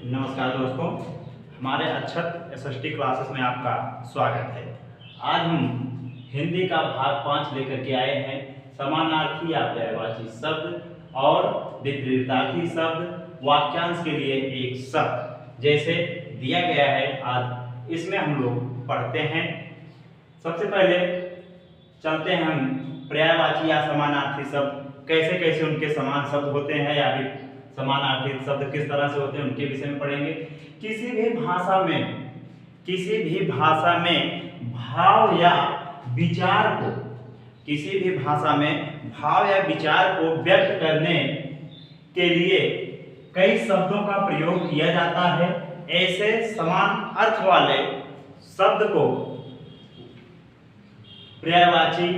नमस्कार दोस्तों, हमारे अक्षत एसएसटी क्लासेस में आपका स्वागत है। आज हम हिंदी का भाग 5 लेकर के आए हैं। समानार्थी या पर्यायवाची शब्द और विपरीतार्थी शब्द, वाक्यांश के लिए एक शब्द जैसे दिया गया है। आज इसमें हम लोग पढ़ते हैं। सबसे पहले चलते हैं हम पर्यायवाची या समानार्थी शब्द कैसे कैसे उनके समान शब्द होते हैं या फिर समानार्थी शब्द किस तरह से होते हैं उनके विषय में पढ़ेंगे। किसी भी भाषा में भाव या विचार को व्यक्त करने के लिए कई शब्दों का प्रयोग किया जाता है। ऐसे समान अर्थ वाले शब्द को पर्यायवाची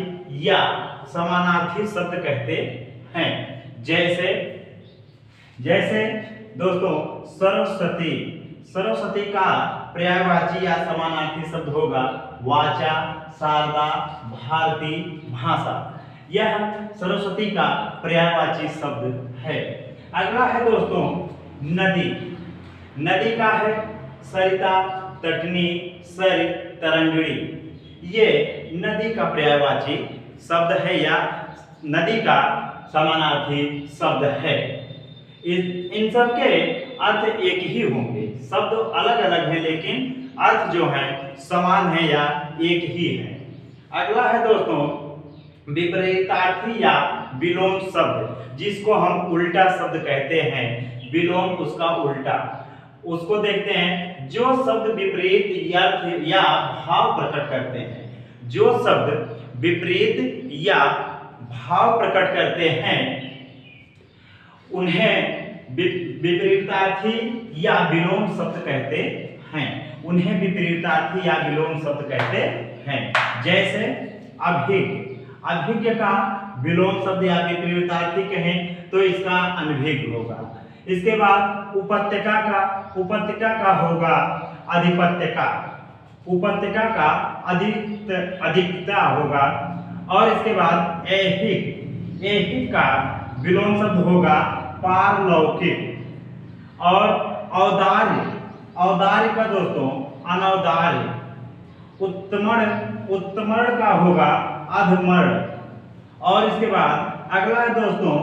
या समानार्थी शब्द कहते हैं। जैसे दोस्तों सरस्वती का पर्यायवाची या समानार्थी शब्द होगा वाचा, शारदा, भारती, भाषा। यह सरस्वती का पर्यायवाची शब्द है। अगला है दोस्तों नदी का है सरिता, तटनी, सरित, तरंगिणी। ये नदी का पर्यायवाची शब्द है या नदी का समानार्थी शब्द है। इन सब के अर्थ एक ही होंगे, शब्द अलग अलग हैं लेकिन अर्थ जो है समान है या एक ही है। अगला है दोस्तों विपरीतार्थी या विलोम शब्द, जिसको हम उल्टा शब्द कहते हैं। विलोम उसका उल्टा, उसको देखते हैं। जो शब्द विपरीत अर्थ या भाव प्रकट करते हैं, जो शब्द विपरीत या भाव प्रकट करते हैं उन्हें विपरीतार्थी या विलोम शब्द कहते हैं। जैसे अभिज्ञ का विलोम शब्द या विपरीतार्थी कहें तो इसका अनभिज्ञ होगा। इसके बाद उपत्यका का होगा अधिपत्यका, उपत्यका का अधिकता होगा। और इसके बाद ऐहिक का विलोम शब्द होगा पारलौकिक। और औदार्य का दोस्तों अनौदार्य। उत्तमण का होगा अधमर्ण। और इसके बाद अगला है दोस्तों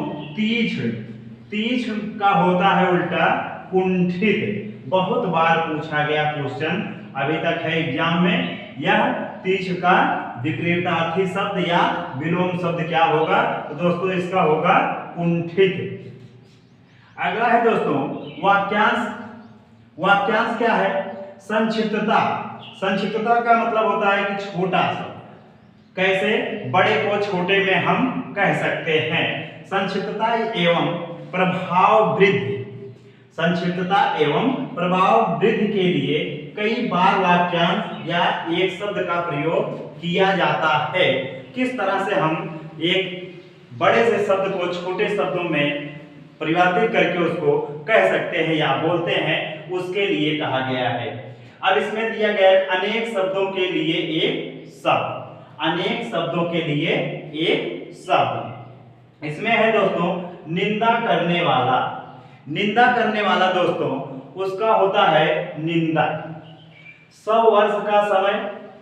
तीक्ष्ण का होता है उल्टा कुंठित। बहुत बार पूछा गया क्वेश्चन अभी तक है एग्जाम में। यह तीक्ष्ण का विपरीतार्थी शब्द या विलोम शब्द क्या होगा तो दोस्तों इसका होगा कुंठित। अगला है दोस्तों वाक्यांश क्या है? संक्षिप्तता का मतलब होता है कि छोटा सा। कैसे? बड़े को छोटे में हम कह सकते हैं। संक्षिप्तता एवं प्रभाव वृद्धि के लिए कई बार वाक्यांश या एक शब्द का प्रयोग किया जाता है। किस तरह से हम एक बड़े से शब्द को छोटे शब्दों में परिवर्तित करके उसको कह सकते हैं या बोलते हैं, उसके लिए कहा गया है। अब इसमें दिया गया है अनेक शब्दों के लिए एक शब्द। इसमें है दोस्तों निंदा करने वाला दोस्तों उसका होता है निंदा। 100 वर्ष का समय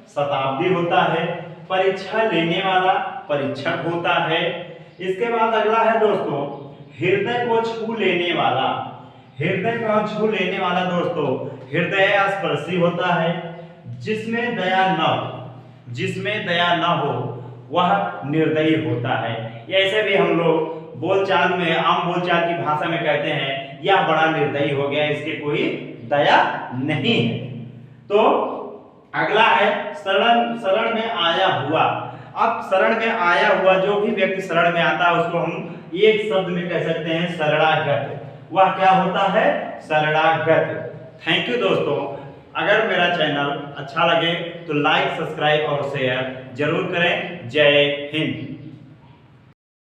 शताब्दी होता है। परीक्षा लेने वाला परीक्षक होता है। इसके बाद अगला है दोस्तों हृदय को छू लेने वाला दोस्तों हृदय स्पर्शी होता है। जिसमें दया न हो वह निर्दयी होता है। ऐसे भी हम लोग आम बोलचाल की भाषा में कहते हैं यह बड़ा निर्दयी हो गया, इसके कोई दया नहीं है। तो अगला है शरण में आया हुआ। अब शरण में आया हुआ, जो भी व्यक्ति शरण में आता है उसको हम एक शब्द में कह सकते हैं शरणागत। वह क्या होता है? शरणागत। थैंक यू दोस्तों। अगर मेरा चैनल अच्छा लगे तो लाइक, सब्सक्राइब और शेयर जरूर करें। जय हिंद।